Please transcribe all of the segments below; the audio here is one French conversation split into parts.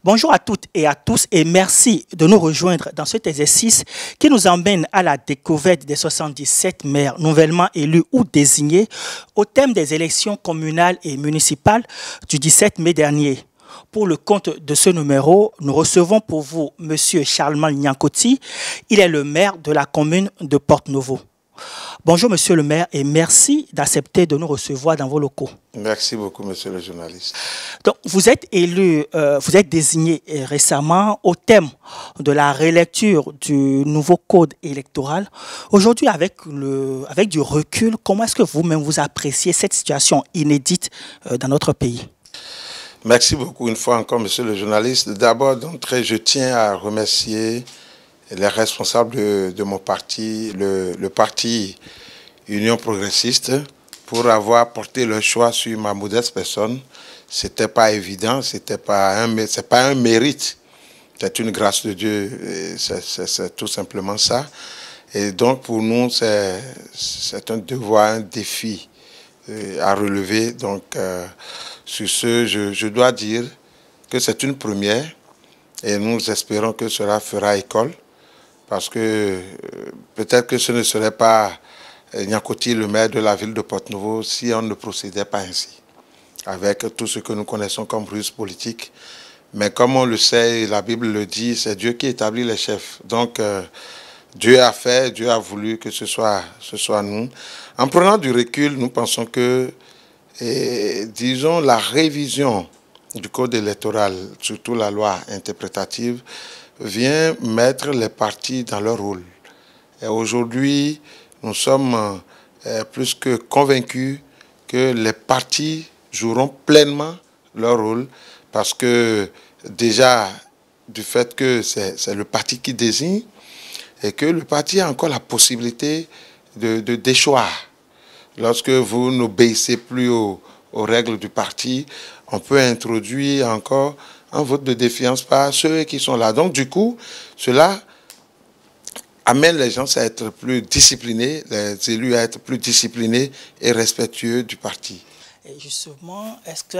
Bonjour à toutes et à tous et merci de nous rejoindre dans cet exercice qui nous emmène à la découverte des 77 maires nouvellement élus ou désignés au thème des élections communales et municipales du 17 mai dernier. Pour le compte de ce numéro, nous recevons pour vous M. Charlemagne Nyankoti. Il est le maire de la commune de Porte-Novo. Bonjour Monsieur le maire et merci d'accepter de nous recevoir dans vos locaux. Merci beaucoup Monsieur le journaliste. Donc, vous êtes élu, vous êtes désigné récemment au thème de la relecture du nouveau code électoral. Aujourd'hui, avec du recul, comment est-ce que vous-même vous appréciez cette situation inédite dans notre pays? Merci beaucoup une fois encore Monsieur le journaliste. D'abord, d'entrée, je tiens à remercier les responsables de mon parti, le parti Union Progressiste, pour avoir porté le choix sur ma modeste personne. C'était pas évident, c'est pas un mérite, c'est une grâce de Dieu, c'est tout simplement ça. Et donc pour nous, c'est un devoir, un défi à relever. Donc sur ce, je dois dire que c'est une première et nous espérons que cela fera école. Parce que peut-être que ce ne serait pas Nyankoti, le maire de la ville de Porte-Novo, si on ne procédait pas ainsi, avec tout ce que nous connaissons comme ruse politique. Mais comme on le sait, la Bible le dit, c'est Dieu qui établit les chefs. Donc Dieu a fait, Dieu a voulu que ce soit nous. En prenant du recul, nous pensons que, disons, la révision du code électoral, surtout la loi interprétative, vient mettre les partis dans leur rôle. Et aujourd'hui, nous sommes plus que convaincus que les partis joueront pleinement leur rôle parce que déjà, du fait que c'est le parti qui désigne et que le parti a encore la possibilité de déchoir. Lorsque vous n'obéissez plus aux règles du parti, on peut introduire encore un vote de défiance par ceux qui sont là. Donc, du coup, cela amène les gens à être plus disciplinés, les élus à être plus disciplinés et respectueux du parti. Et justement, est-ce que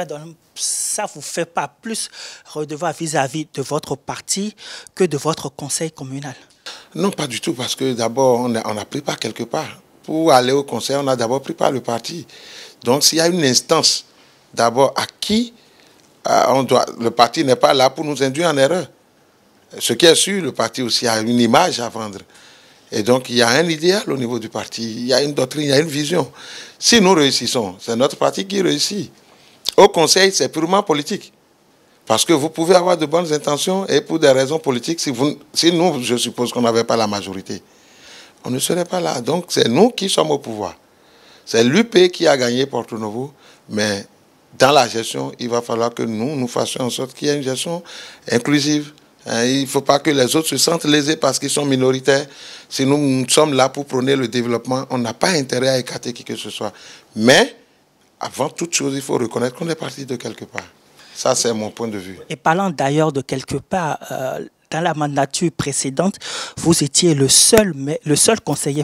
ça ne vous fait pas plus redevable vis-à-vis de votre parti que de votre conseil communal? Non, pas du tout, parce que d'abord, on n'a pris part quelque part. Pour aller au conseil, on a d'abord pris part le parti. Donc, s'il y a une instance, d'abord, à qui le parti n'est pas là pour nous induire en erreur. Ce qui est sûr, le parti aussi a une image à vendre. Et donc, il y a un idéal au niveau du parti. Il y a une doctrine, il y a une vision. Si nous réussissons, c'est notre parti qui réussit. Au conseil, c'est purement politique. Parce que vous pouvez avoir de bonnes intentions et pour des raisons politiques, si nous, je suppose qu'on n'avait pas la majorité, on ne serait pas là. Donc, c'est nous qui sommes au pouvoir. C'est l'UP qui a gagné Porte-Novo, mais dans la gestion, il va falloir que nous fassions en sorte qu'il y ait une gestion inclusive. Il ne faut pas que les autres se sentent lésés parce qu'ils sont minoritaires. Si nous sommes là pour prôner le développement, on n'a pas intérêt à écarter qui que ce soit. Mais, avant toute chose, il faut reconnaître qu'on est parti de quelque part. Ça, c'est mon point de vue. Et parlant d'ailleurs de quelque part, dans la mandature précédente, vous étiez le seul conseiller,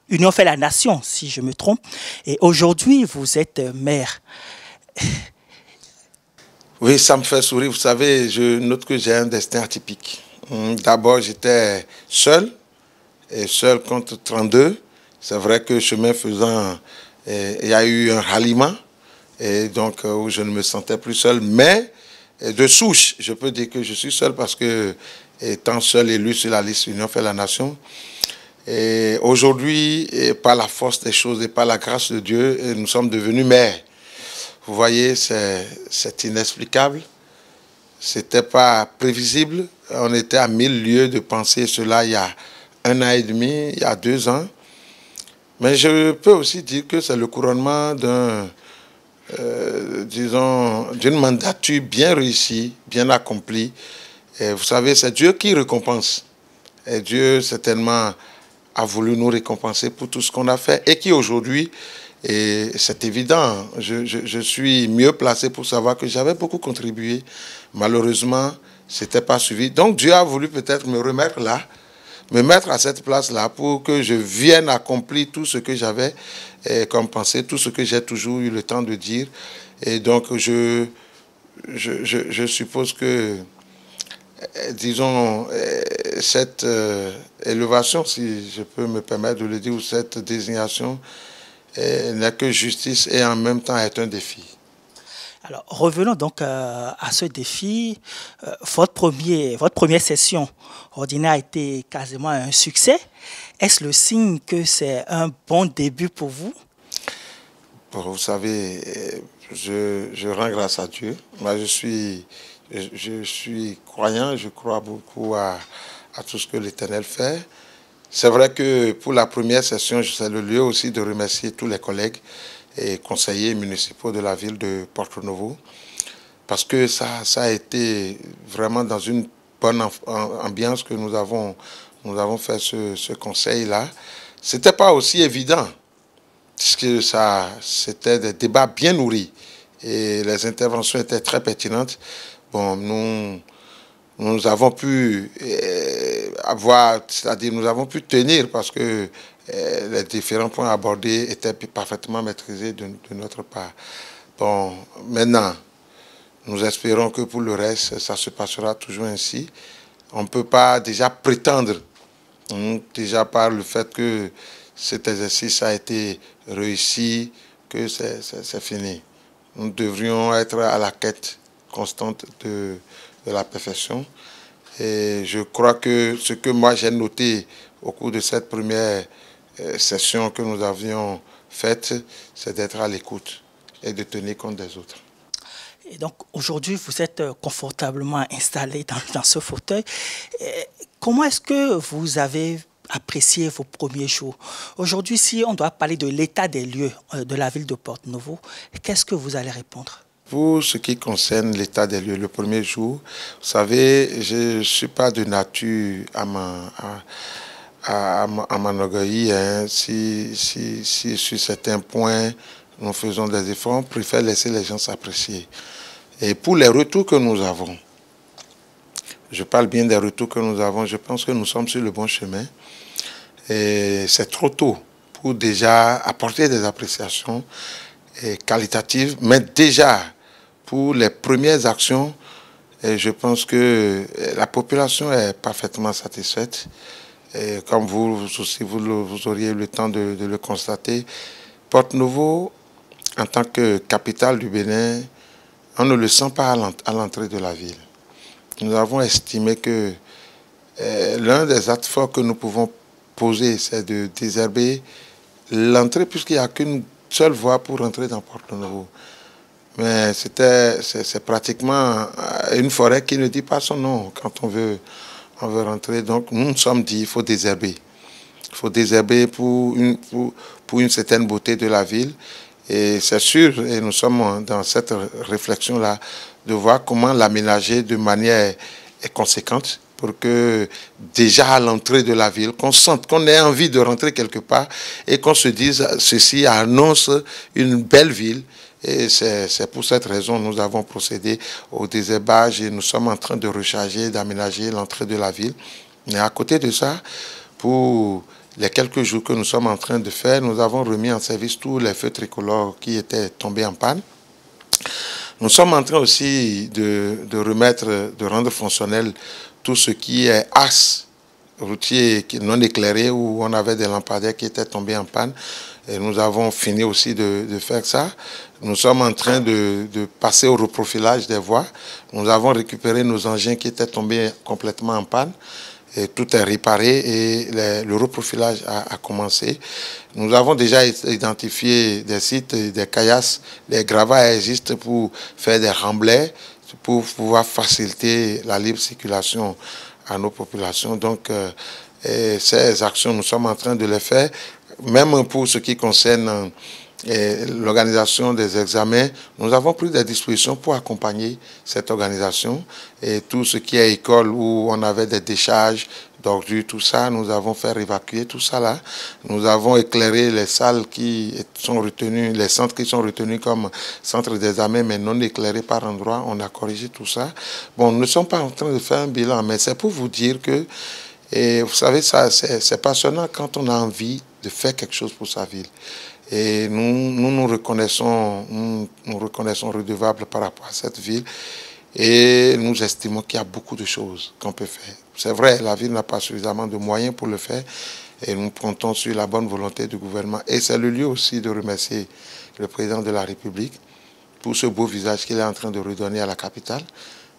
Union fait la nation, si je me trompe. Et aujourd'hui, vous êtes maire. Oui, ça me fait sourire. Vous savez, je note que j'ai un destin atypique. D'abord, j'étais seul, et seul contre 32. C'est vrai que chemin faisant, il y a eu un ralliement, et donc où je ne me sentais plus seul. Mais de souche, je peux dire que je suis seul parce que, étant seul élu sur la liste Union fait la nation, et aujourd'hui, par la force des choses et par la grâce de Dieu, nous sommes devenus maires. Vous voyez, c'est inexplicable. Ce n'était pas prévisible. On était à 1000 lieues de penser cela il y a 1 an et demi, il y a 2 ans. Mais je peux aussi dire que c'est le couronnement d'une mandature bien réussie, bien accomplie. Et vous savez, c'est Dieu qui récompense. Et Dieu, certainement, a voulu nous récompenser pour tout ce qu'on a fait et qui aujourd'hui, et c'est évident, je suis mieux placé pour savoir que j'avais beaucoup contribué. Malheureusement, ce n'était pas suivi. Donc Dieu a voulu peut-être me remettre là, me mettre à cette place-là pour que je vienne accomplir tout ce que j'avais comme pensée, tout ce que j'ai toujours eu le temps de dire. Et donc je suppose que, disons, cette élévation, si je peux me permettre de le dire, ou cette désignation n'est que justice et en même temps est un défi. Alors, revenons donc à ce défi. Votre première session ordinaire a été quasiment un succès. Est-ce le signe que c'est un bon début pour vous? Bon, vous savez, je rends grâce à Dieu. Moi, je suis croyant, je crois beaucoup à tout ce que l'Éternel fait. C'est vrai que pour la première session, c'est le lieu aussi de remercier tous les collègues et conseillers municipaux de la ville de Porto Novo, parce que ça a été vraiment dans une bonne ambiance que nous avons fait ce conseil-là. C'était pas aussi évident, puisque c'était des débats bien nourris et les interventions étaient très pertinentes. Bon, nous avons pu nous avons pu tenir parce que les différents points abordés étaient parfaitement maîtrisés de notre part. Bon, maintenant, nous espérons que pour le reste, ça se passera toujours ainsi. On ne peut pas déjà prétendre, déjà par le fait que cet exercice a été réussi, que c'est fini. Nous devrions être à la quête constante de la perfection. Et je crois que ce que moi j'ai noté au cours de cette première session que nous avions faite, c'est d'être à l'écoute et de tenir compte des autres. Et donc aujourd'hui, vous êtes confortablement installé dans ce fauteuil. Comment est-ce que vous avez apprécié vos premiers jours? Aujourd'hui, si on doit parler de l'état des lieux de la ville de Porto Novo, qu'est-ce que vous allez répondre? Pour ce qui concerne l'état des lieux, le premier jour, vous savez, je ne suis pas de nature à m'enorgueillir. Hein. Si sur certains points, nous faisons des efforts, on préfère laisser les gens s'apprécier. Et pour les retours que nous avons, je parle bien des retours que nous avons, je pense que nous sommes sur le bon chemin. Et c'est trop tôt pour déjà apporter des appréciations qualitatives, mais déjà pour les premières actions, je pense que la population est parfaitement satisfaite. Et comme vous aussi, vous auriez eu le temps de le constater, Porto Novo, en tant que capitale du Bénin, on ne le sent pas à l'entrée de la ville. Nous avons estimé que l'un des actes forts que nous pouvons poser, c'est de désherber l'entrée, puisqu'il n'y a qu'une seule voie pour entrer dans Porto Novo. Mais c'est pratiquement une forêt qui ne dit pas son nom quand on veut rentrer. Donc nous nous sommes dit qu'il faut désherber. Il faut désherber pour une certaine beauté de la ville. Et c'est sûr, et nous sommes dans cette réflexion-là, de voir comment l'aménager de manière conséquente pour que déjà à l'entrée de la ville, qu'on sente, qu'on ait envie de rentrer quelque part et qu'on se dise ceci annonce une belle ville. Et c'est pour cette raison que nous avons procédé au désherbage et nous sommes en train de recharger, d'aménager l'entrée de la ville. Mais à côté de ça, pour les quelques jours que nous sommes en train de faire, nous avons remis en service tous les feux tricolores qui étaient tombés en panne. Nous sommes en train aussi de rendre fonctionnel tout ce qui est axe routier non éclairé où on avait des lampadaires qui étaient tombés en panne. Et nous avons fini aussi de faire ça. Nous sommes en train de passer au reprofilage des voies. Nous avons récupéré nos engins qui étaient tombés complètement en panne. Et tout est réparé et le reprofilage a commencé. Nous avons déjà identifié des sites, des caillasses, des gravats existent pour faire des remblais, pour pouvoir faciliter la libre circulation à nos populations. Donc, ces actions, nous sommes en train de les faire. Même pour ce qui concerne l'organisation des examens, nous avons pris des dispositions pour accompagner cette organisation. Et tout ce qui est école où on avait des décharges d'ordures, tout ça, nous avons fait évacuer tout ça là. Nous avons éclairé les salles qui sont retenues, les centres qui sont retenus comme centres d'examen, mais non éclairés par endroit. On a corrigé tout ça. Bon, nous ne sommes pas en train de faire un bilan, mais c'est pour vous dire que Et vous savez, ça, c'est passionnant quand on a envie de faire quelque chose pour sa ville. Et nous reconnaissons redevables par rapport à cette ville. Et nous estimons qu'il y a beaucoup de choses qu'on peut faire. C'est vrai, la ville n'a pas suffisamment de moyens pour le faire. Et nous comptons sur la bonne volonté du gouvernement. Et c'est le lieu aussi de remercier le président de la République pour ce beau visage qu'il est en train de redonner à la capitale.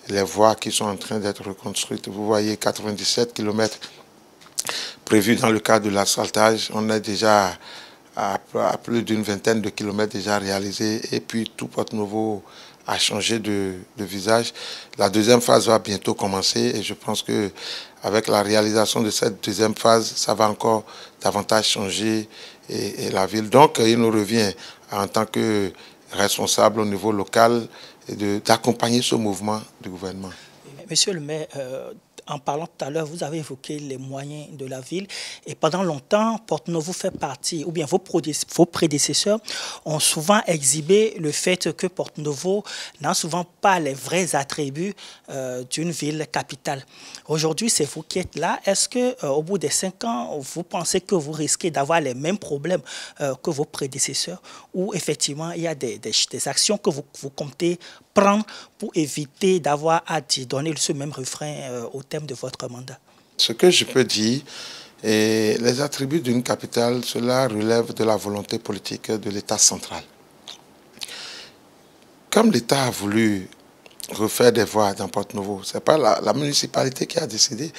Les voies qui sont en train d'être reconstruites. Vous voyez 97 km prévus dans le cadre de l'asphaltage. On est déjà à plus d'une vingtaine de kilomètres déjà réalisés. Et puis tout Porto-Novo a changé de visage. La deuxième phase va bientôt commencer et je pense qu'avec la réalisation de cette deuxième phase, ça va encore davantage changer et la ville. Donc il nous revient en tant que responsable au niveau local d'accompagner ce mouvement du gouvernement. Monsieur le maire, en parlant tout à l'heure, vous avez évoqué les moyens de la ville et pendant longtemps, Porto-Novo fait partie, ou bien vos prédécesseurs ont souvent exhibé le fait que Porto-Novo n'a souvent pas les vrais attributs d'une ville capitale. Aujourd'hui, c'est vous qui êtes là. Est-ce qu'au bout des 5 ans, vous pensez que vous risquez d'avoir les mêmes problèmes que vos prédécesseurs ou effectivement, il y a des actions que vous comptez prendre pour éviter d'avoir à donner ce même refrain au thème de votre mandat? Ce que je peux dire, les attributs d'une capitale, cela relève de la volonté politique de l'État central. Comme l'État a voulu refaire des voies dans Porto-Novo, ce n'est pas la municipalité qui a décidé.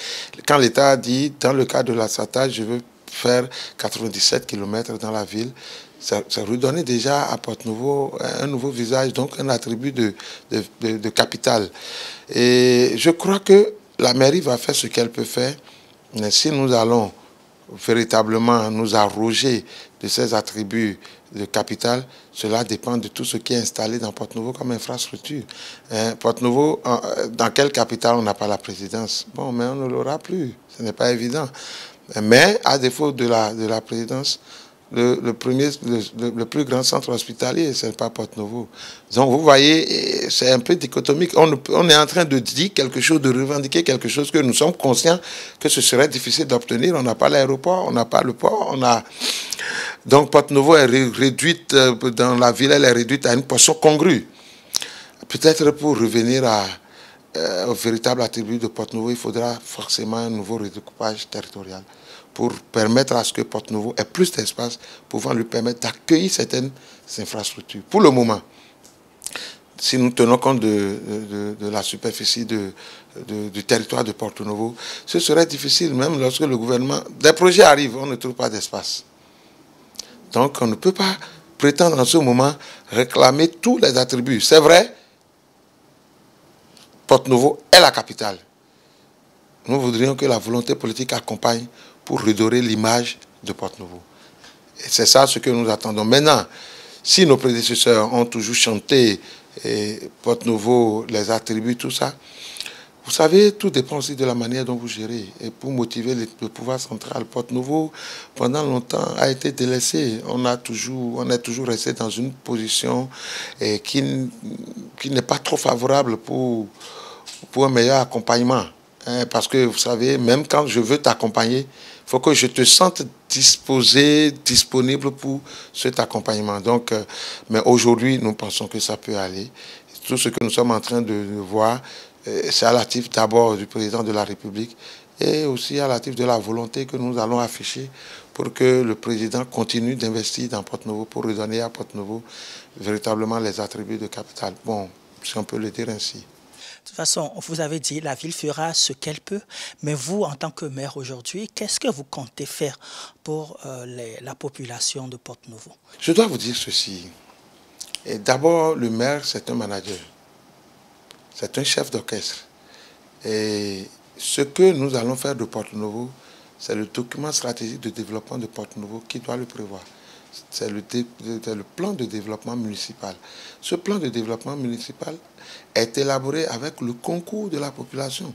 Quand l'État a dit, dans le cadre de l'asphaltage, je veux faire 97 km dans la ville, ça redonnait déjà à Porto-Novo un nouveau visage, donc un attribut de capitale. Et je crois que la mairie va faire ce qu'elle peut faire, mais si nous allons véritablement nous arroger de ces attributs de capitale, cela dépend de tout ce qui est installé dans Porto-Novo comme infrastructure. Porto-Novo, dans quelle capitale on n'a pas la présidence? Bon, mais on ne l'aura plus, ce n'est pas évident. Mais à défaut de la présidence, le plus grand centre hospitalier, ce n'est pas Porto-Novo. Donc vous voyez, c'est un peu dichotomique. On est en train de dire quelque chose, de revendiquer quelque chose que nous sommes conscients que ce serait difficile d'obtenir. On n'a pas l'aéroport, on n'a pas le port, Donc Porto-Novo est réduite, dans la ville, elle est réduite à une portion congrue. Peut-être pour revenir au véritable attribut de Porto-Novo, il faudra forcément un nouveau redécoupage territorial pour permettre à ce que Porto-Novo ait plus d'espace, pouvant lui permettre d'accueillir certaines infrastructures. Pour le moment, si nous tenons compte de la superficie du territoire de Porto-Novo, ce serait difficile, même lorsque le gouvernement... Des projets arrivent, on ne trouve pas d'espace. Donc on ne peut pas prétendre en ce moment réclamer tous les attributs. C'est vrai, Porto-Novo est la capitale. Nous voudrions que la volonté politique accompagne pour redorer l'image de Porto-Novo. Et c'est ça ce que nous attendons. Maintenant, si nos prédécesseurs ont toujours chanté Porto-Novo, les attributs, tout ça, vous savez, tout dépend aussi de la manière dont vous gérez. Et pour motiver le pouvoir central, Porto-Novo, pendant longtemps, a été délaissé. On est toujours resté dans une position qui n'est pas trop favorable pour un meilleur accompagnement. Parce que, vous savez, même quand je veux t'accompagner, il faut que je te sente disposé, disponible pour cet accompagnement. Donc, mais aujourd'hui, nous pensons que ça peut aller. Tout ce que nous sommes en train de voir, c'est à l'actif d'abord du président de la République et aussi à l'actif de la volonté que nous allons afficher pour que le président continue d'investir dans Porto-Novo pour redonner à Porto-Novo véritablement les attributs de capitale. Bon, si on peut le dire ainsi. De toute façon, vous avez dit la ville fera ce qu'elle peut, mais vous, en tant que maire aujourd'hui, qu'est-ce que vous comptez faire pour la population de Porto-Novo? Je dois vous dire ceci. D'abord, le maire, c'est un manager. C'est un chef d'orchestre. Et ce que nous allons faire de Porto-Novo, c'est le document stratégique de développement de Porto-Novo qui doit le prévoir. C'est le plan de développement municipal. Ce plan de développement municipal est élaboré avec le concours de la population.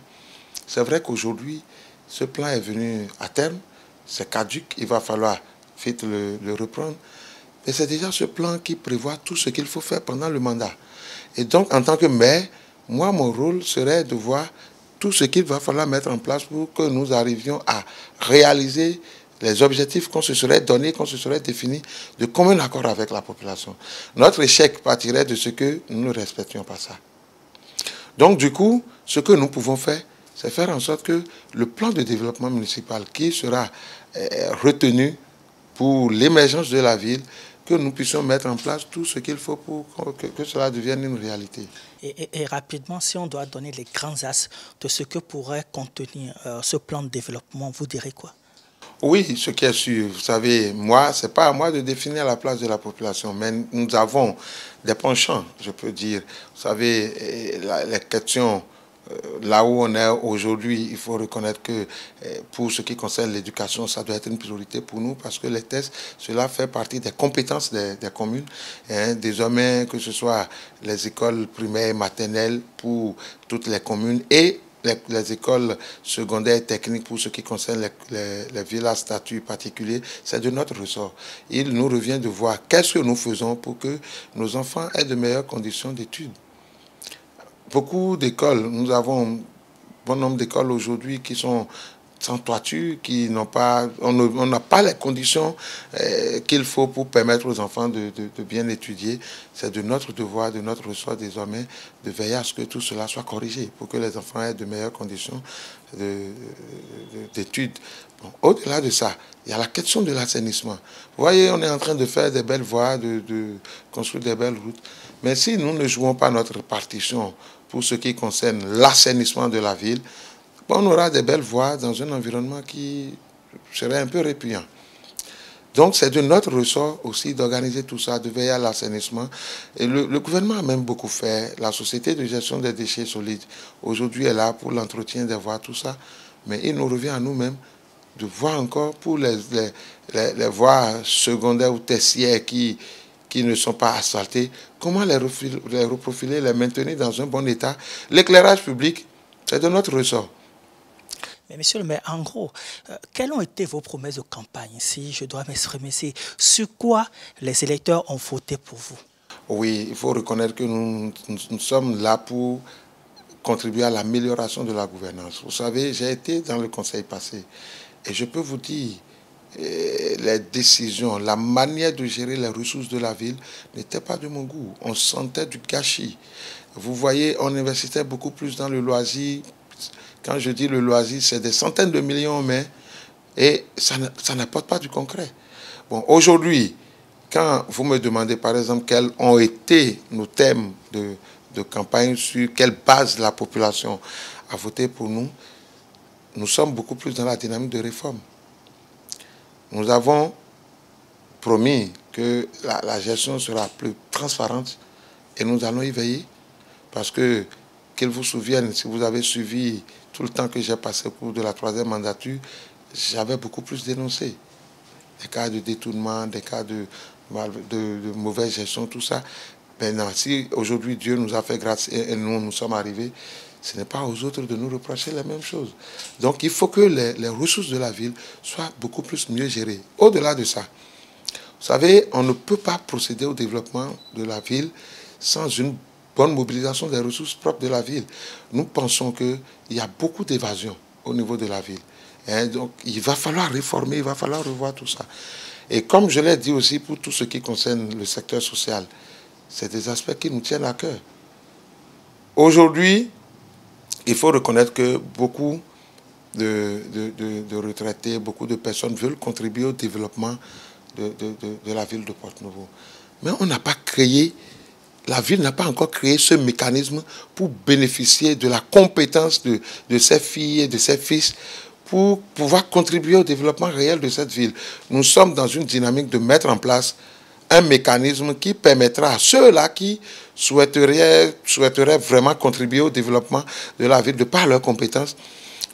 C'est vrai qu'aujourd'hui, ce plan est venu à terme, c'est caduc, il va falloir vite le reprendre. Mais c'est déjà ce plan qui prévoit tout ce qu'il faut faire pendant le mandat. Et donc, en tant que maire, moi, mon rôle serait de voir tout ce qu'il va falloir mettre en place pour que nous arrivions à réaliser les objectifs qu'on se serait donnés, qu'on se serait définis de commun accord avec la population. Notre échec partirait de ce que nous ne respections pas ça. Donc du coup, ce que nous pouvons faire, c'est faire en sorte que le plan de développement municipal qui sera retenu pour l'émergence de la ville, que nous puissions mettre en place tout ce qu'il faut pour que cela devienne une réalité. Et rapidement, si on doit donner les grands axes de ce que pourrait contenir ce plan de développement, vous direz quoi? Oui, ce qui est sûr, vous savez, moi, ce n'est pas à moi de définir la place de la population, mais nous avons des penchants, je peux dire. Vous savez, les questions, là où on est aujourd'hui, il faut reconnaître que pour ce qui concerne l'éducation, ça doit être une priorité pour nous parce que les tests, cela fait partie des compétences des communes. Désormais, que ce soit les écoles primaires et maternelles pour toutes les communes et les écoles secondaires et techniques pour ce qui concerne les villes à statut particulier, c'est de notre ressort. Il nous revient de voir qu'est-ce que nous faisons pour que nos enfants aient de meilleures conditions d'études. Beaucoup d'écoles, nous avons un bon nombre d'écoles aujourd'hui qui sont sans toiture, qui n'ont pas, on n'a pas les conditions qu'il faut pour permettre aux enfants de bien étudier. C'est de notre devoir, de notre ressort désormais, de veiller à ce que tout cela soit corrigé pour que les enfants aient de meilleures conditions d'études. Bon, au-delà de ça, il y a la question de l'assainissement. Vous voyez, on est en train de faire des belles voies, de construire des belles routes. Mais si nous ne jouons pas notre partition pour ce qui concerne l'assainissement de la ville, on aura des belles voies dans un environnement qui serait un peu répugnant. Donc c'est de notre ressort aussi d'organiser tout ça, de veiller à l'assainissement. Et le gouvernement a même beaucoup fait. La société de gestion des déchets solides, aujourd'hui, est là pour l'entretien des voies, tout ça. Mais il nous revient à nous-mêmes de voir encore pour les voies secondaires ou tertiaires qui ne sont pas asphaltées, comment les reprofiler, les maintenir dans un bon état. L'éclairage public, c'est de notre ressort. Mais monsieur le maire, en gros, quelles ont été vos promesses de campagne, si je dois m'exprimer, sur quoi les électeurs ont voté pour vous? Oui, il faut reconnaître que nous sommes là pour contribuer à l'amélioration de la gouvernance. Vous savez, j'ai été dans le conseil passé et je peux vous dire, les décisions, la manière de gérer les ressources de la ville n'était pas de mon goût. On sentait du gâchis. Vous voyez, on investissait beaucoup plus dans le loisir. Quand je dis le loisir, c'est des centaines de millions, mais et ça n'apporte pas du concret. Bon, aujourd'hui, quand vous me demandez, par exemple, quels ont été nos thèmes de campagne, sur quelle base la population a voté pour nous, nous sommes beaucoup plus dans la dynamique de réforme. Nous avons promis que la gestion sera plus transparente et nous allons y veiller parce que, qu'ils vous souviennent, si vous avez suivi tout le temps que j'ai passé au cours de la 3e mandature, j'avais beaucoup plus dénoncé. Des cas de détournement, des cas de mauvaise gestion, tout ça. Maintenant, si aujourd'hui Dieu nous a fait grâce et nous sommes arrivés, ce n'est pas aux autres de nous reprocher les mêmes choses. Donc il faut que les ressources de la ville soient beaucoup plus mieux gérées. Au-delà de ça, vous savez, on ne peut pas procéder au développement de la ville sans une bonne mobilisation des ressources propres de la ville. Nous pensons qu'il y a beaucoup d'évasion au niveau de la ville. Donc, il va falloir réformer, il va falloir revoir tout ça. Et comme je l'ai dit aussi pour tout ce qui concerne le secteur social, c'est des aspects qui nous tiennent à cœur. Aujourd'hui, il faut reconnaître que beaucoup de retraités, beaucoup de personnes veulent contribuer au développement de la ville de Porto-Novo. Mais on n'a pas créé, la ville n'a pas encore créé ce mécanisme pour bénéficier de la compétence de ses filles et de ses fils pour pouvoir contribuer au développement réel de cette ville. Nous sommes dans une dynamique de mettre en place un mécanisme qui permettra à ceux-là qui souhaiteraient vraiment contribuer au développement de la ville de par leurs compétences,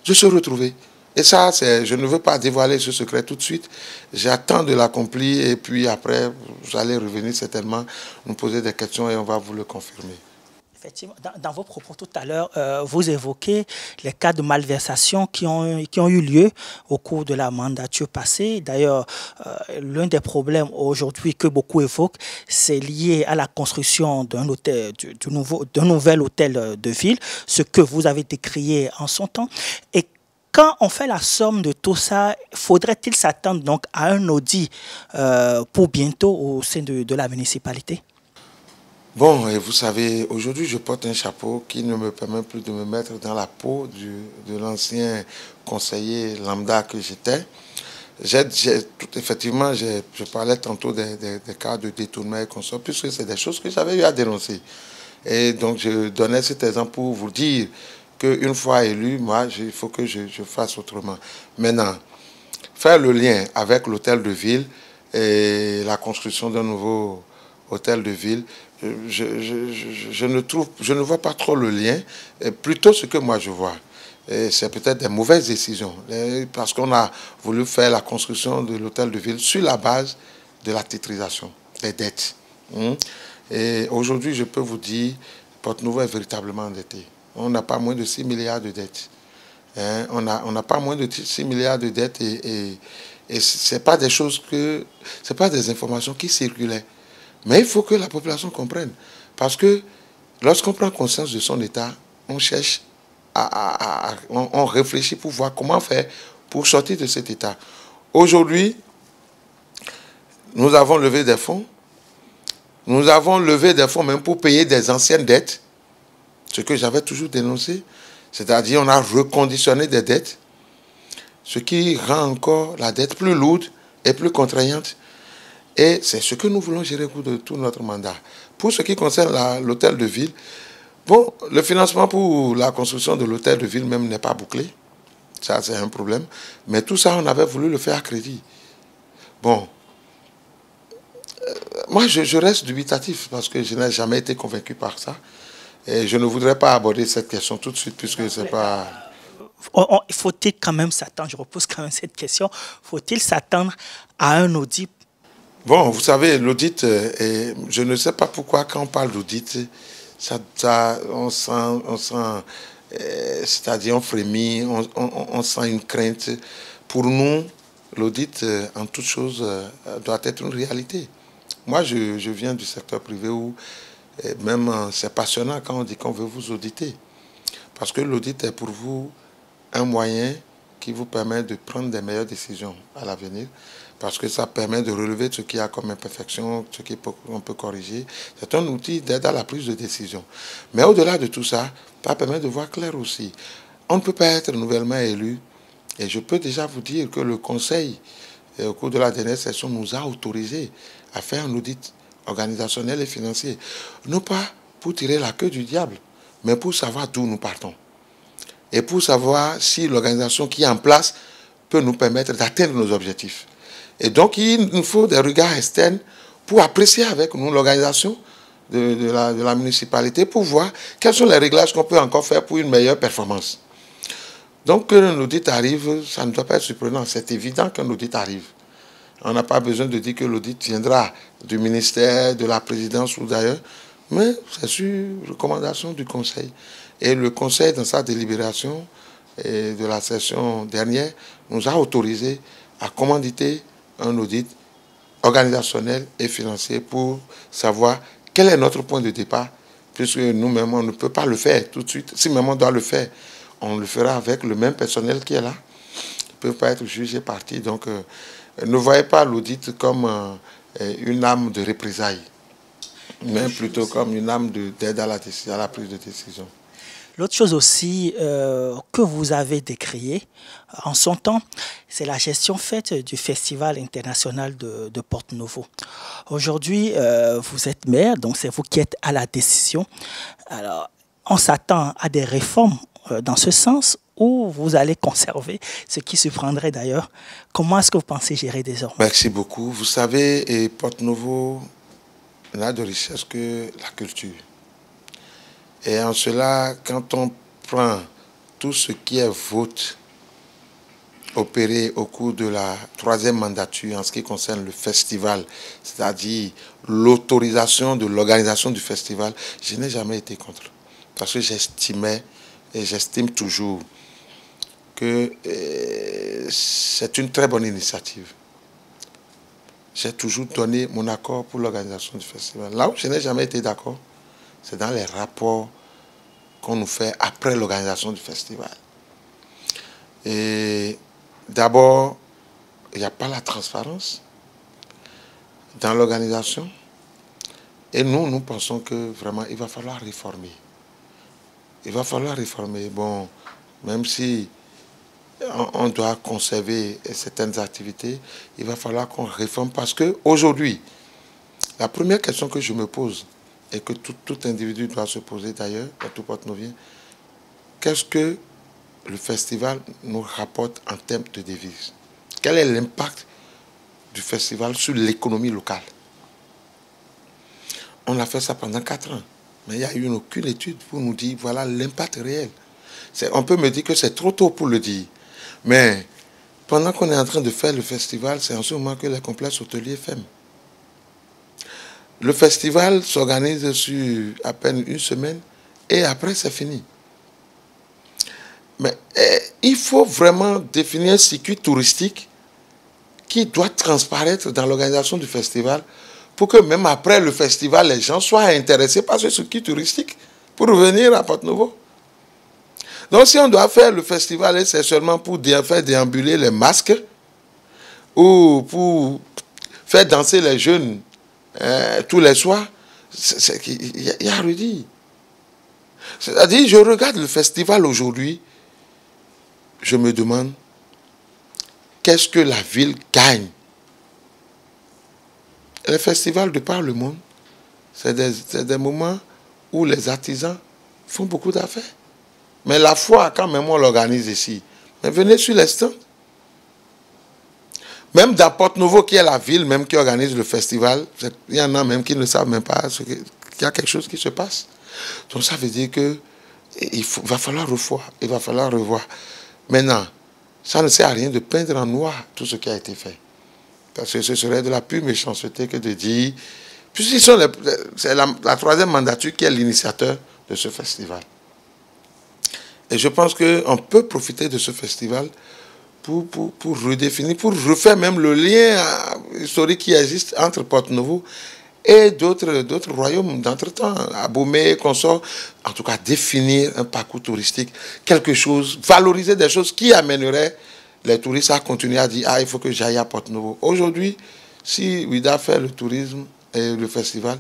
de se retrouver. Et ça, je ne veux pas dévoiler ce secret tout de suite. J'attends de l'accomplir et puis après, vous allez revenir certainement nous poser des questions et on va vous le confirmer. Effectivement, dans vos propos tout à l'heure, vous évoquez les cas de malversation qui ont eu lieu au cours de la mandature passée. D'ailleurs, l'un des problèmes aujourd'hui que beaucoup évoquent, c'est lié à la construction d'un hôtel, d'un nouvel hôtel de ville, ce que vous avez décrié en son temps. Et quand on fait la somme de tout ça, faudrait-il s'attendre donc à un audit pour bientôt au sein de la municipalité? Bon, et vous savez, aujourd'hui, je porte un chapeau qui ne me permet plus de me mettre dans la peau de l'ancien conseiller lambda que j'étais. Effectivement, je parlais tantôt des cas de détournement et consorts, puisque c'est des choses que j'avais eu à dénoncer. Et donc, je donnais cet exemple pour vous dire qu'une fois élu, moi, il faut que je fasse autrement. Maintenant, faire le lien avec l'hôtel de ville et la construction d'un nouveau hôtel de ville, je ne vois pas trop le lien, plutôt ce que moi je vois. C'est peut-être des mauvaises décisions, parce qu'on a voulu faire la construction de l'hôtel de ville sur la base de la titrisation des dettes. Et aujourd'hui, je peux vous dire, Porte-Nouveau est véritablement endetté. On n'a pas moins de 6 milliards de dettes. On n'a pas moins de 6 milliards de dettes et ce n'est pas des choses c'est pas des informations qui circulaient. Mais il faut que la population comprenne. Parce que lorsqu'on prend conscience de son état, on cherche, on réfléchit pour voir comment faire pour sortir de cet état. Aujourd'hui, nous avons levé des fonds. Nous avons levé des fonds même pour payer des anciennes dettes. Ce que j'avais toujours dénoncé. C'est-à-dire on a reconditionné des dettes. Ce qui rend encore la dette plus lourde et plus contraignante. Et c'est ce que nous voulons gérer au cours de tout notre mandat. Pour ce qui concerne l'hôtel de ville, bon, le financement pour la construction de l'hôtel de ville même n'est pas bouclé. Ça, c'est un problème. Mais tout ça, on avait voulu le faire à crédit. Bon, moi, je reste dubitatif parce que je n'ai jamais été convaincu par ça. Et je ne voudrais pas aborder cette question tout de suite puisque c'est pas... Faut-il quand même s'attendre, je repose quand même cette question, faut-il s'attendre à un audit? Bon, vous savez, l'audit, je ne sais pas pourquoi quand on parle d'audit, on sent c'est-à-dire on frémit, on sent une crainte. Pour nous, l'audit, en toute chose, doit être une réalité. Moi, je viens du secteur privé où même c'est passionnant quand on dit qu'on veut vous auditer. Parce que l'audit est pour vous un moyen qui vous permet de prendre des meilleures décisions à l'avenir. Parce que ça permet de relever ce qu'il y a comme imperfection, ce qu'on peut corriger. C'est un outil d'aide à la prise de décision. Mais au-delà de tout ça, ça permet de voir clair aussi. On ne peut pas être nouvellement élu. Et je peux déjà vous dire que le Conseil, au cours de la dernière session, nous a autorisé à faire un audit organisationnel et financier. Non pas pour tirer la queue du diable, mais pour savoir d'où nous partons. Et pour savoir si l'organisation qui est en place peut nous permettre d'atteindre nos objectifs. Et donc, il nous faut des regards externes pour apprécier avec nous l'organisation de la municipalité pour voir quels sont les réglages qu'on peut encore faire pour une meilleure performance. Donc, qu'un audit arrive, ça ne doit pas être surprenant. C'est évident qu'un audit arrive. On n'a pas besoin de dire que l'audit viendra du ministère, de la présidence ou d'ailleurs, mais c'est sur recommandation du Conseil. Et le Conseil, dans sa délibération de la session dernière, nous a autorisé à commanditer un audit organisationnel et financier pour savoir quel est notre point de départ, puisque nous-mêmes, on ne peut pas le faire tout de suite. Si même on doit le faire, on le fera avec le même personnel qui est là. Ils ne peuvent pas être jugés partis. Donc, ne voyez pas l'audit comme une âme de représailles, mais plutôt comme une âme d'aide à la prise de décision. L'autre chose aussi que vous avez décrié en son temps, c'est la gestion faite du Festival international de Porte-Nouveau. Aujourd'hui, vous êtes maire, donc c'est vous qui êtes à la décision. Alors, on s'attend à des réformes dans ce sens ou vous allez conserver ce qui se prendrait d'ailleurs. Comment est-ce que vous pensez gérer désormais? Merci beaucoup. Vous savez, Porte-Nouveau n'a de richesse que la culture. Et en cela, quand on prend tout ce qui est vote opéré au cours de la 3e mandature en ce qui concerne le festival, c'est-à-dire l'autorisation de l'organisation du festival, je n'ai jamais été contre. parce que j'estimais et j'estime toujours que c'est une très bonne initiative. J'ai toujours donné mon accord pour l'organisation du festival. Là où je n'ai jamais été d'accord, c'est dans les rapports qu'on nous fait après l'organisation du festival. Et d'abord, il n'y a pas la transparence dans l'organisation. Et nous pensons que vraiment, il va falloir réformer. Il va falloir réformer. Bon, même si on doit conserver certaines activités, il va falloir qu'on réforme parce qu'aujourd'hui, la première question que je me pose, et que tout individu doit se poser d'ailleurs, à tout porte-novien, qu'est-ce que le festival nous rapporte en termes de devises? Quel est l'impact du festival sur l'économie locale? On a fait ça pendant 4 ans, mais il n'y a eu aucune étude pour nous dire voilà l'impact réel. On peut me dire que c'est trop tôt pour le dire, mais pendant qu'on est en train de faire le festival, c'est en ce moment que les complexes hôteliers ferment. Le festival s'organise sur à peine une semaine et après c'est fini. Mais il faut vraiment définir un circuit touristique qui doit transparaître dans l'organisation du festival pour que même après le festival, les gens soient intéressés par ce circuit touristique pour revenir à Porto-Novo. Donc si on doit faire le festival, c'est seulement pour faire déambuler les masques ou pour faire danser les jeunes tous les soirs, il y a redit. C'est-à-dire, je regarde le festival aujourd'hui, je me demande, qu'est-ce que la ville gagne? Les festivals de par le monde, c'est des moments où les artisans font beaucoup d'affaires. Mais la fois, quand même on l'organise ici, mais venez sur les stands. Même dans Porto-Novo, qui est la ville même qui organise le festival, il y en a même qui ne savent même pas qu'il y a quelque chose qui se passe. Donc ça veut dire que va falloir revoir. Il va falloir revoir. Maintenant, ça ne sert à rien de peindre en noir tout ce qui a été fait. Parce que ce serait de la pure méchanceté que de dire... C'est la troisième mandature qui est l'initiateur de ce festival. Et je pense qu'on peut profiter de ce festival pour redéfinir, pour refaire même le lien historique qui existe entre Porto-Novo et d'autres royaumes d'entre-temps, Abomey, consort, en tout cas définir un parcours touristique, quelque chose, valoriser des choses qui amèneraient les touristes à continuer à dire « Ah, il faut que j'aille à Porto-Novo ». Aujourd'hui, si Ouida fait le tourisme et le festival,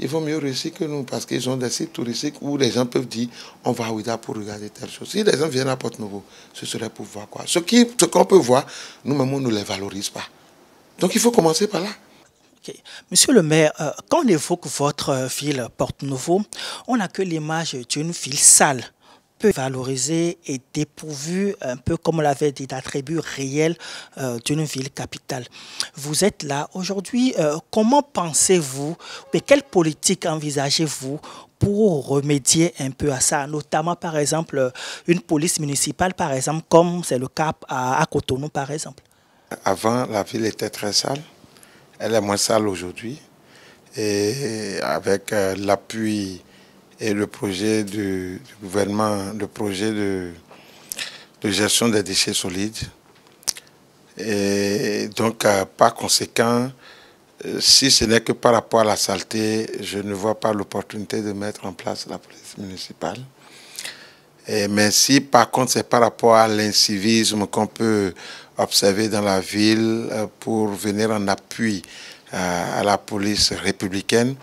ils vont mieux réussir que nous parce qu'ils ont des sites touristiques où les gens peuvent dire on va à Ouida pour regarder telle chose. Si les gens viennent à Porto-Novo, ce serait pour voir quoi. Ce qu'on peut voir, nous-mêmes, on ne les valorise pas. Donc il faut commencer par là. Okay. Monsieur le maire, quand on évoque votre ville Porto-Novo, on n'a que l'image d'une ville sale, peu valorisée et dépourvue, un peu comme on l'avait dit, d'attributs réels d'une ville capitale. Vous êtes là aujourd'hui. Comment pensez-vous, mais quelle politique envisagez-vous pour remédier un peu à ça, notamment par exemple une police municipale, par exemple, comme c'est le cas à Cotonou, par exemple? Avant, la ville était très sale. Elle est moins sale aujourd'hui. Et avec l'appui et le projet du gouvernement, le projet de gestion des déchets solides. Et donc, par conséquent, si ce n'est que par rapport à la saleté, je ne vois pas l'opportunité de mettre en place la police municipale. Mais si par contre c'est par rapport à l'incivisme qu'on peut observer dans la ville pour venir en appui à la police républicaine,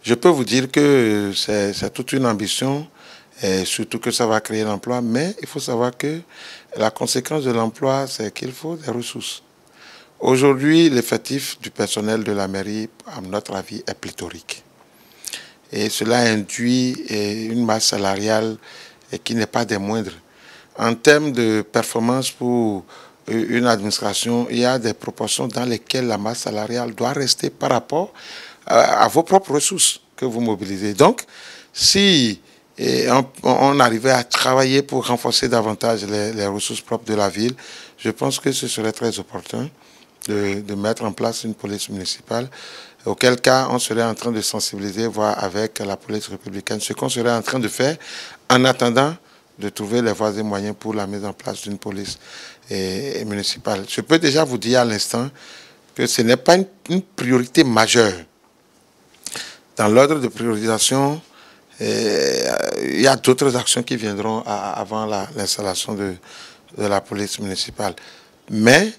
je peux vous dire que c'est toute une ambition, et surtout que ça va créer l'emploi, mais il faut savoir que la conséquence de l'emploi, c'est qu'il faut des ressources. Aujourd'hui, l'effectif du personnel de la mairie, à notre avis, est pléthorique. Et cela induit une masse salariale qui n'est pas des moindres. En termes de performance pour une administration, il y a des proportions dans lesquelles la masse salariale doit rester par rapport à vos propres ressources que vous mobilisez. Donc, si on arrivait à travailler pour renforcer davantage les ressources propres de la ville, je pense que ce serait très opportun. de mettre en place une police municipale, auquel cas on serait en train de sensibiliser, voir avec la police républicaine, ce qu'on serait en train de faire en attendant de trouver les voies et moyens pour la mise en place d'une police municipale. Je peux déjà vous dire à l'instant que ce n'est pas une priorité majeure. Dans l'ordre de priorisation, il y a d'autres actions qui viendront avant l'installation de la police municipale. Mais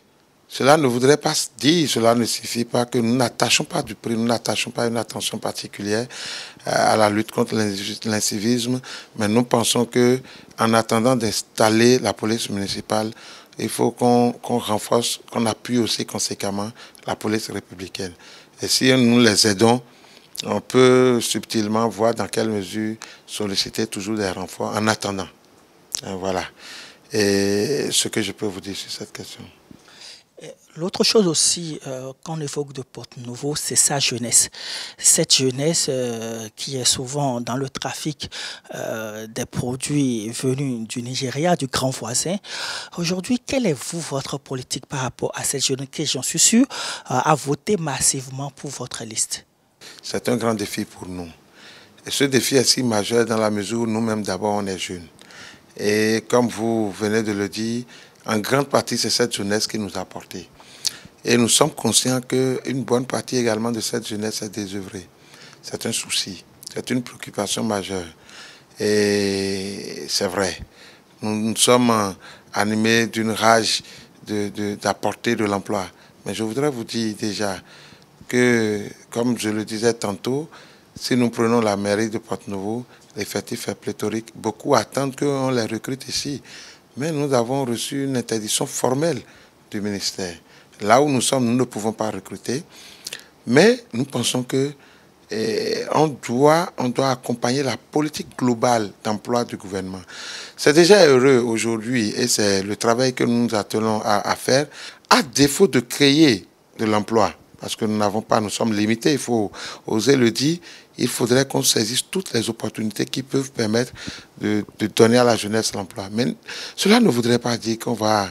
cela ne voudrait pas dire, cela ne signifie pas que nous n'attachons pas du prix, nous n'attachons pas une attention particulière à la lutte contre l'incivisme, mais nous pensons que en attendant d'installer la police municipale, il faut qu'on renforce, qu'on appuie aussi conséquemment la police républicaine. Et si nous les aidons, on peut subtilement voir dans quelle mesure solliciter toujours des renforts en attendant. Voilà. Et ce que je peux vous dire sur cette question. L'autre chose aussi qu'on évoque de Porte-Nouveau, c'est sa jeunesse. Cette jeunesse qui est souvent dans le trafic des produits venus du Nigeria, du grand voisin. Aujourd'hui, quelle est votre politique par rapport à cette jeunesse qui, j'en suis sûr, a voté massivement pour votre liste? C'est un grand défi pour nous. Et ce défi est si majeur dans la mesure où nous-mêmes d'abord on est jeunes. Et comme vous venez de le dire, en grande partie c'est cette jeunesse qui nous a portés. Et nous sommes conscients qu'une bonne partie également de cette jeunesse est désœuvrée. C'est un souci, c'est une préoccupation majeure. Et c'est vrai, nous sommes animés d'une rage d'apporter de l'emploi. Mais je voudrais vous dire déjà que, comme je le disais tantôt, si nous prenons la mairie de Porte-Nouveau, l'effectif est pléthorique. Beaucoup attendent qu'on les recrute ici. Mais nous avons reçu une interdiction formelle du ministère. Là où nous sommes, nous ne pouvons pas recruter. Mais nous pensons que on doit accompagner la politique globale d'emploi du gouvernement. C'est déjà heureux aujourd'hui et c'est le travail que nous nous attelons à faire, à défaut de créer de l'emploi. Parce que nous sommes limités, il faut oser le dire, il faudrait qu'on saisisse toutes les opportunités qui peuvent permettre de donner à la jeunesse l'emploi. Mais cela ne voudrait pas dire qu'on va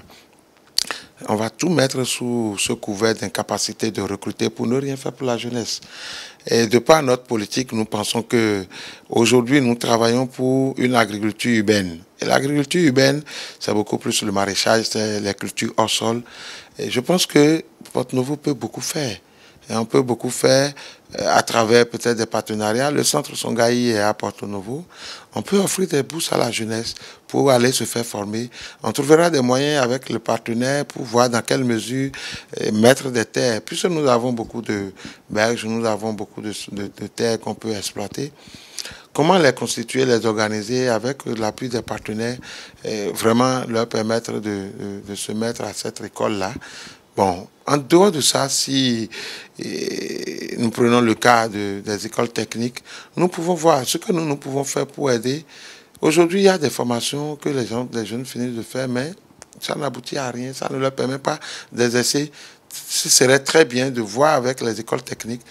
tout mettre sous ce couvert d'incapacité de recruter pour ne rien faire pour la jeunesse. Et de par notre politique, nous pensons que aujourd'hui nous travaillons pour une agriculture urbaine. Et l'agriculture urbaine, c'est beaucoup plus le maraîchage, c'est les cultures hors sol. Et je pense que Porte-Nouveau peut beaucoup faire. Et on peut beaucoup faire à travers peut-être des partenariats. Le centre Songaï est à Porte-Nouveau. On peut offrir des bourses à la jeunesse pour aller se faire former. On trouvera des moyens avec le partenaire pour voir dans quelle mesure mettre des terres. Puisque nous avons beaucoup de berges, nous avons beaucoup de terres qu'on peut exploiter. Comment les constituer, les organiser avec l'appui des partenaires, vraiment leur permettre de se mettre à cette école-là. Bon, en dehors de ça, si nous prenons le cas des écoles techniques, nous pouvons voir ce que nous pouvons faire pour aider. Aujourd'hui, il y a des formations que les jeunes finissent de faire, mais ça n'aboutit à rien, ça ne leur permet pas d'exercer. Ce serait très bien de voir avec les écoles techniques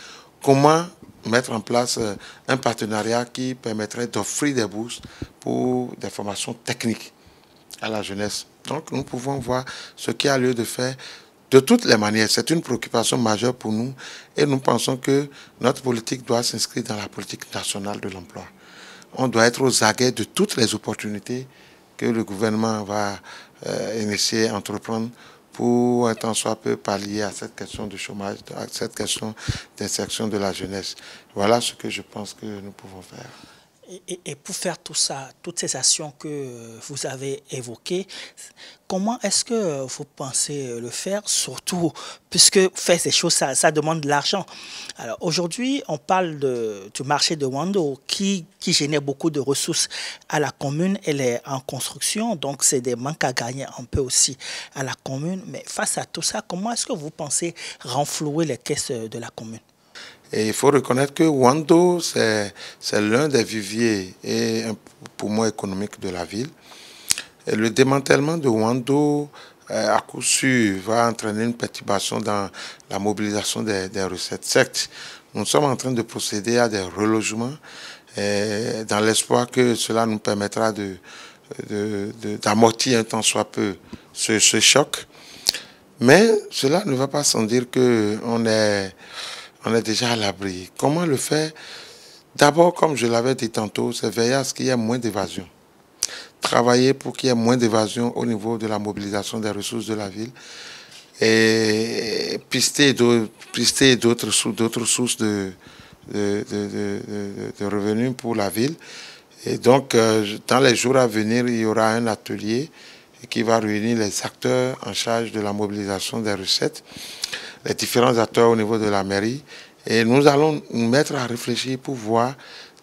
comment mettre en place un partenariat qui permettrait d'offrir des bourses pour des formations techniques à la jeunesse. Donc, nous pouvons voir ce qu'il y a lieu de faire. De toutes les manières, c'est une préoccupation majeure pour nous et nous pensons que notre politique doit s'inscrire dans la politique nationale de l'emploi. On doit être aux aguets de toutes les opportunités que le gouvernement va initier, entreprendre pour un temps soit peu pallier à cette question de chômage, à cette question d'insertion de la jeunesse. Voilà ce que je pense que nous pouvons faire. Et pour faire tout ça, toutes ces actions que vous avez évoquées, comment est-ce que vous pensez le faire, surtout puisque faire ces choses, ça demande de l'argent. Alors aujourd'hui, on parle du marché de Wando qui génère beaucoup de ressources à la commune. Elle est en construction, donc c'est des manques à gagner un peu aussi à la commune. Mais face à tout ça, comment est-ce que vous pensez renflouer les caisses de la commune? Et il faut reconnaître que Wando, c'est l'un des viviers et un poumon économique de la ville. Et le démantèlement de Wando, à coup sûr, va entraîner une perturbation dans la mobilisation des recettes. Certes, nous sommes en train de procéder à des relogements dans l'espoir que cela nous permettra d'amortir un temps soit peu ce choc. Mais cela ne va pas sans dire qu'on est déjà à l'abri. Comment le faire? D'abord, comme je l'avais dit tantôt, c'est veiller à ce qu'il y ait moins d'évasion. Travailler pour qu'il y ait moins d'évasion au niveau de la mobilisation des ressources de la ville et pister d'autres sources de revenus pour la ville. Et donc, dans les jours à venir, il y aura un atelier qui va réunir les acteurs en charge de la mobilisation des recettes, les différents acteurs au niveau de la mairie. Et nous allons nous mettre à réfléchir pour voir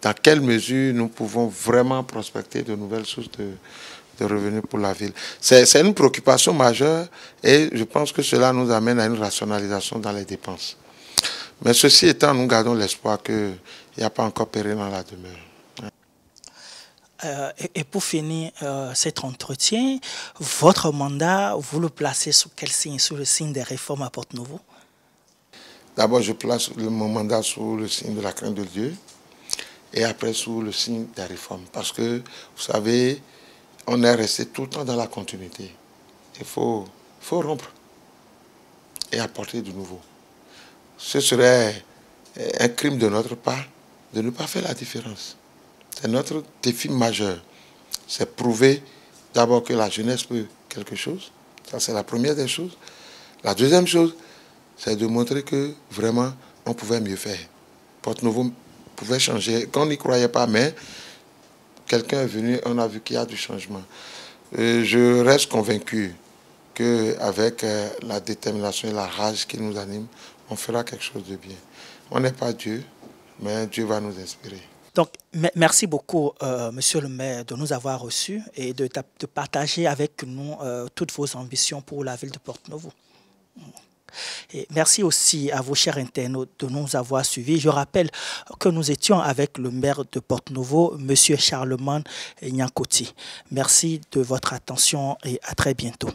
dans quelle mesure nous pouvons vraiment prospecter de nouvelles sources de revenus pour la ville. C'est une préoccupation majeure et je pense que cela nous amène à une rationalisation dans les dépenses. Mais ceci étant, nous gardons l'espoir qu'il n'y a pas encore péril dans la demeure. Et pour finir cet entretien, votre mandat, vous le placez sous quel signe? Sous le signe des réformes à Porto-Novo? D'abord, je place mon mandat sous le signe de la crainte de Dieu et après sous le signe des réformes. Parce que, vous savez, on est resté tout le temps dans la continuité. Il faut rompre et apporter du nouveau. Ce serait un crime de notre part de ne pas faire la différence. C'est notre défi majeur. C'est prouver d'abord que la jeunesse peut quelque chose. Ça, c'est la première des choses. La deuxième chose, c'est de montrer que vraiment, on pouvait mieux faire. Porto-Novo pouvait changer. Quand on n'y croyait pas, mais quelqu'un est venu, on a vu qu'il y a du changement. Je reste convaincu qu'avec la détermination et la rage qui nous anime, on fera quelque chose de bien. On n'est pas Dieu, mais Dieu va nous inspirer. Donc, merci beaucoup, Monsieur le maire, de nous avoir reçus et de partager avec nous toutes vos ambitions pour la ville de Porto-Novo. Et merci aussi à vos chers internautes de nous avoir suivis. Je rappelle que nous étions avec le maire de Porto-Novo, M. Charlemagne Nyankoti. Merci de votre attention et à très bientôt.